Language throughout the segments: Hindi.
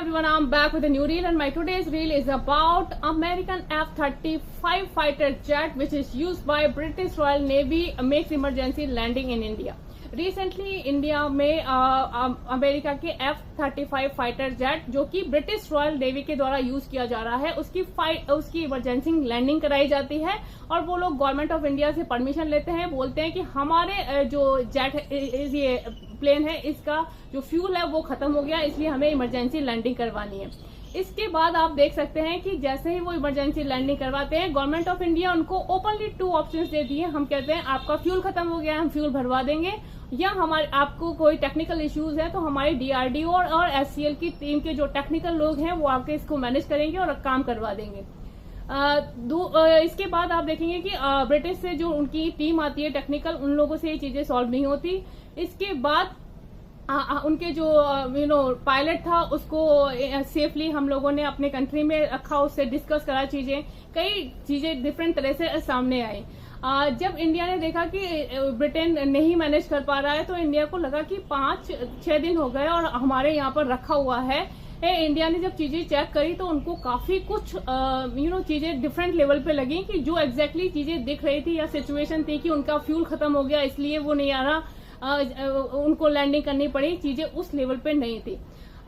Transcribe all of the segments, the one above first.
everyone, I'm back with a new reel and my today's reel is about American F-35 fighter jet which is used by British Royal Navy makes emergency landing in India. Recently India में अमेरिका के F-35 फाइटर जेट जो कि ब्रिटिश रॉयल नेवी के द्वारा यूज किया जा रहा है उसकी इमरजेंसी लैंडिंग कराई जाती है और वो लोग गवर्नमेंट ऑफ इंडिया से परमिशन लेते हैं, बोलते हैं कि हमारे जो जेट ये प्लेन है इसका जो फ्यूल है वो खत्म हो गया, इसलिए हमें इमरजेंसी लैंडिंग करवानी है। इसके बाद आप देख सकते हैं कि जैसे ही वो इमरजेंसी लैंडिंग करवाते हैं गवर्नमेंट ऑफ इंडिया उनको ओपनली 2 ऑप्शंस दे दिए। हम कहते हैं आपका फ्यूल खत्म हो गया, हम फ्यूल भरवा देंगे, या हमारे आपको कोई टेक्निकल इश्यूज है तो हमारी डीआरडीओ और एससीएल की टीम के जो टेक्निकल लोग हैं वो आके इसको मैनेज करेंगे और काम करवा देंगे। इसके बाद आप देखेंगे कि ब्रिटिश से जो उनकी टीम आती है टेक्निकल, उन लोगों से ये चीजें सॉल्व नहीं होती। इसके बाद उनके जो पायलट था उसको सेफली हम लोगों ने अपने कंट्री में रखा, उससे डिस्कस करा चीजें, कई चीजें डिफरेंट तरह से सामने आई। जब इंडिया ने देखा कि ब्रिटेन नहीं मैनेज कर पा रहा है तो इंडिया को लगा कि 5-6 दिन हो गए और हमारे यहाँ पर रखा हुआ है। इंडिया ने जब चीजें चेक करी तो उनको काफी कुछ चीजें डिफरेंट लेवल पे लगी कि जो एग्जैक्टली चीजें दिख रही थी या सिचुएशन थी कि उनका फ्यूल खत्म हो गया इसलिए वो नहीं आ रहा, उनको लैंडिंग करनी पड़ी, चीजें उस लेवल पे नहीं थी।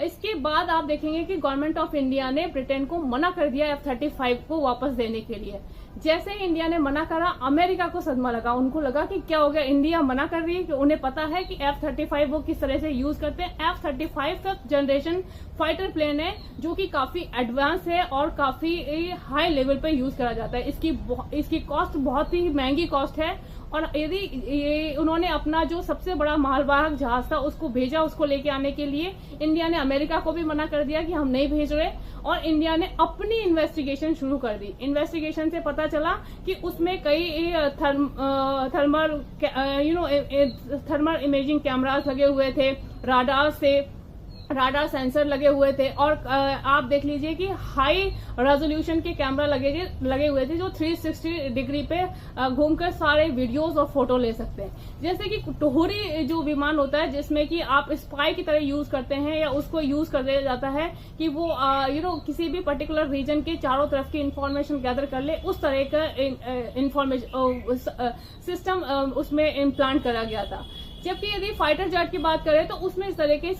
इसके बाद आप देखेंगे कि गवर्नमेंट ऑफ इंडिया ने ब्रिटेन को मना कर दिया F-35 को वापस देने के लिए। जैसे ही इंडिया ने मना करा अमेरिका को सदमा लगा, उनको लगा कि क्या हो गया, इंडिया मना कर रही है, कि उन्हें पता है कि F-35 वो किस तरह से यूज करते हैं। F-35 5th generation fighter plane है जो कि काफी एडवांस है और काफी हाई लेवल पे यूज करा जाता है। इसकी कॉस्ट बहुत ही महंगी कॉस्ट है और यदि उन्होंने अपना जो सबसे बड़ा मालवाहक जहाज था उसको भेजा, उसको लेके आने के लिए इंडिया ने अमेरिका को भी मना कर दिया कि हम नहीं भेज रहे और इंडिया ने अपनी इन्वेस्टिगेशन शुरू कर दी। इन्वेस्टिगेशन से पता चला कि उसमें कई थर्मल इमेजिंग कैमरास लगे हुए थे, राडार सेंसर लगे हुए थे और आप देख लीजिए कि हाई रेजोल्यूशन के कैमरा लगे हुए थे जो 360 डिग्री पे घूमकर सारे वीडियोस और फोटो ले सकते हैं। जैसे कि टोहरी जो विमान होता है जिसमें कि आप स्पाई की तरह यूज करते हैं या उसको यूज कर दिया जाता है कि वो किसी भी पर्टिकुलर रीजन के चारों तरफ की इंफॉर्मेशन गैदर कर ले, उस तरह का इंफॉर्मेशन सिस्टम उसमें इम्प्लांट करा गया था। जबकि यदि फाइटर जेट की बात करें तो उसमें इस तरह के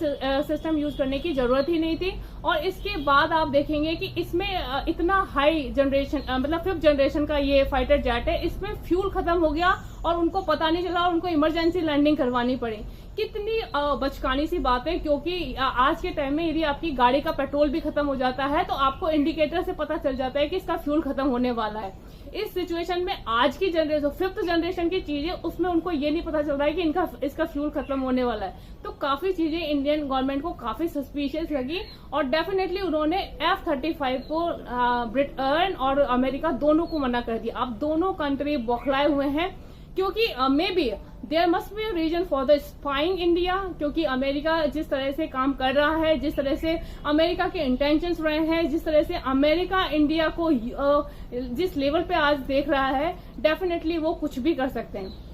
सिस्टम यूज करने की जरूरत ही नहीं थी। और इसके बाद आप देखेंगे कि इसमें इतना हाई जनरेशन मतलब 5th जनरेशन का ये फाइटर जेट है, इसमें फ्यूल खत्म हो गया और उनको पता नहीं चला और उनको इमरजेंसी लैंडिंग करवानी पड़ी। कितनी बचकानी सी बात है, क्योंकि आज के टाइम में यदि आपकी गाड़ी का पेट्रोल भी खत्म हो जाता है तो आपको इंडिकेटर से पता चल जाता है कि इसका फ्यूल खत्म होने वाला है। इस सिचुएशन में आज की जनरेशन 5th जनरेशन की चीजें उसमें उनको ये नहीं पता चल रहा है कि इसका फ्यूल खत्म होने वाला है। तो काफी चीजें इंडियन गवर्नमेंट को काफी सस्पिशियस लगी और डेफिनेटली उन्होंने F-35 को ब्रिटेन और अमेरिका दोनों को मना कर दिया। अब दोनों कंट्री बौखलाए हुए हैं क्योंकि maybe there must be reason for the spying India, क्योंकि अमेरिका जिस तरह से काम कर रहा है, जिस तरह से अमेरिका के इंटेंशंस रहे हैं, जिस तरह से अमेरिका इंडिया को जिस लेवल पे आज देख रहा है, डेफिनेटली वो कुछ भी कर सकते हैं।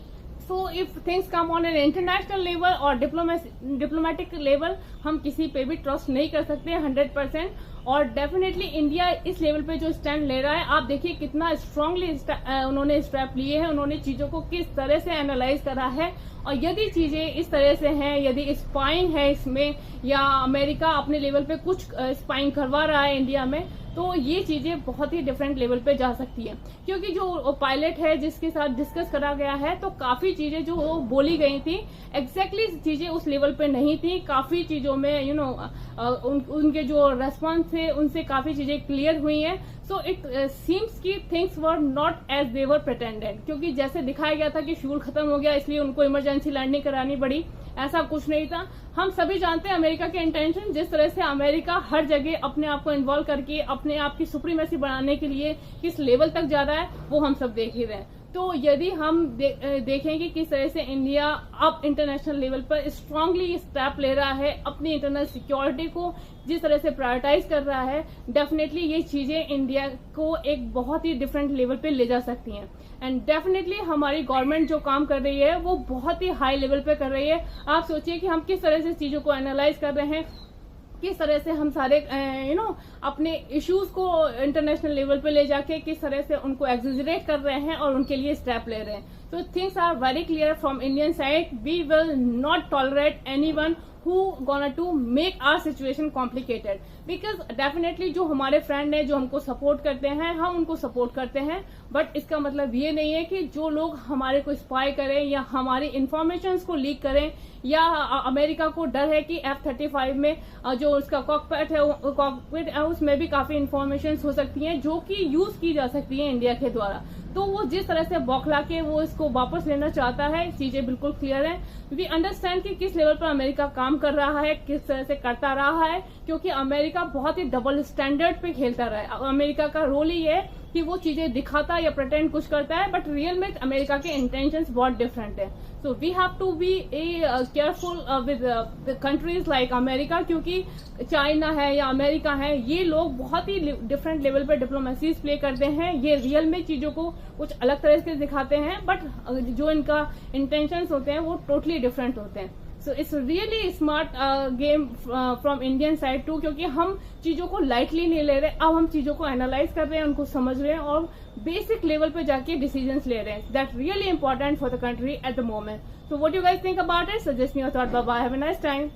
So if things come on an international level और डिप्लोमेटिक लेवल, हम किसी पे भी ट्रस्ट नहीं कर सकते 100%। और डेफिनेटली इंडिया इस लेवल पे जो स्टैंड ले रहा है, आप देखिए कितना स्ट्रांगली उन्होंने स्टेप लिए हैं, उन्होंने चीजों को किस तरह से एनालाइज करा है। और यदि चीजें इस तरह से हैं, यदि स्पाइंग है इसमें या अमेरिका अपने लेवल पे कुछ स्पाइंग करवा रहा है इंडिया में, तो ये चीजें बहुत ही डिफरेंट लेवल पे जा सकती है। क्योंककि जो पायलट है जिसके साथ डिस्कस करा गया है तो काफी चीजें जो बोली गई थी एग्जैक्टली चीजें उस लेवल पे नहीं थी। काफी चीजों में उनके जो रेस्पॉन्स थे उनसे काफी चीजें क्लियर हुई हैं। सो इट सीम्स की things were not as they were pretended, क्योंकि जैसे दिखाया गया था कि फ्यूल खत्म हो गया इसलिए उनको इमरजेंसी लैंडिंग करानी पड़ी, ऐसा कुछ नहीं था। हम सभी जानते हैं अमेरिका के इंटेंशन, जिस तरह से अमेरिका हर जगह अपने आप को इन्वॉल्व करके अपने आप की सुप्रीमेसी बढ़ाने के लिए किस लेवल तक जा रहा है वो हम सब देख ही रहे हैं। तो यदि हम देखें कि किस तरह से इंडिया अब इंटरनेशनल लेवल पर स्ट्रांगली स्टेप ले रहा है, अपनी इंटरनल सिक्योरिटी को जिस तरह से प्रायोरिटाइज कर रहा है, डेफिनेटली ये चीजें इंडिया को एक बहुत ही डिफरेंट लेवल पे ले जा सकती हैं। एंड डेफिनेटली हमारी गवर्नमेंट जो काम कर रही है वो बहुत ही हाई लेवल पे कर रही है। आप सोचिए कि हम किस तरह से चीजों को एनालाइज कर रहे हैं किस तरह से हम सारे अपने इश्यूज को इंटरनेशनल लेवल पे ले जाके किस तरह से उनको एग्जिजरेट कर रहे हैं और उनके लिए स्टेप ले रहे हैं. So things are very clear from Indian side. We will not tolerate anyone who gonna to make our situation complicated. Because definitely जो हमारे फ्रेंड हैं जो हमको सपोर्ट करते हैं हम उनको सपोर्ट करते हैं, बट इसका मतलब ये नहीं है कि जो लोग हमारे को स्पाई करें या हमारी इंफॉर्मेशन को लीक करें या अमेरिका को डर है कि F-35 में जो उसका कॉकपिट है उसमें भी काफी इंफॉर्मेशन हो सकती हैं जो कि यूज की जा सकती है इंडिया के द्वारा. तो वो जिस तरह से बौखला के वो इसको वापस लेना चाहता है, चीजें बिल्कुल क्लियर है. वी अंडरस्टैंड कि किस लेवल पर अमेरिका काम कर रहा है, किस तरह से करता रहा है, क्योंकि अमेरिका बहुत ही डबल स्टैंडर्ड पे खेलता रहा है. अमेरिका का रोल ही है कि वो चीजें दिखाता या प्रिटेंड कुछ करता है, बट रियल में अमेरिका के इंटेंशंस बहुत डिफरेंट है. So we have to be careful with countries like America, क्योंकि चाइना है या अमेरिका है, ये लोग बहुत ही डिफरेंट लेवल पर डिप्लोमेसीज प्ले करते हैं. ये रियल में चीजों को कुछ अलग तरह से दिखाते हैं, बट जो इनका इंटेंशंस होते हैं वो टोटली डिफरेंट होते हैं. So it's really smart game from Indian side too, क्योंकि हम चीजों को लाइटली नहीं ले रहे. अब हम चीजों को एनालाइज कर रहे हैं, उनको समझ रहे हैं और बेसिक लेवल पे जाके डिसीजंस ले रहे हैं. That really important for the country at the moment. So what you guys think about it? Suggest me your thought. Bye bye. Have a nice time.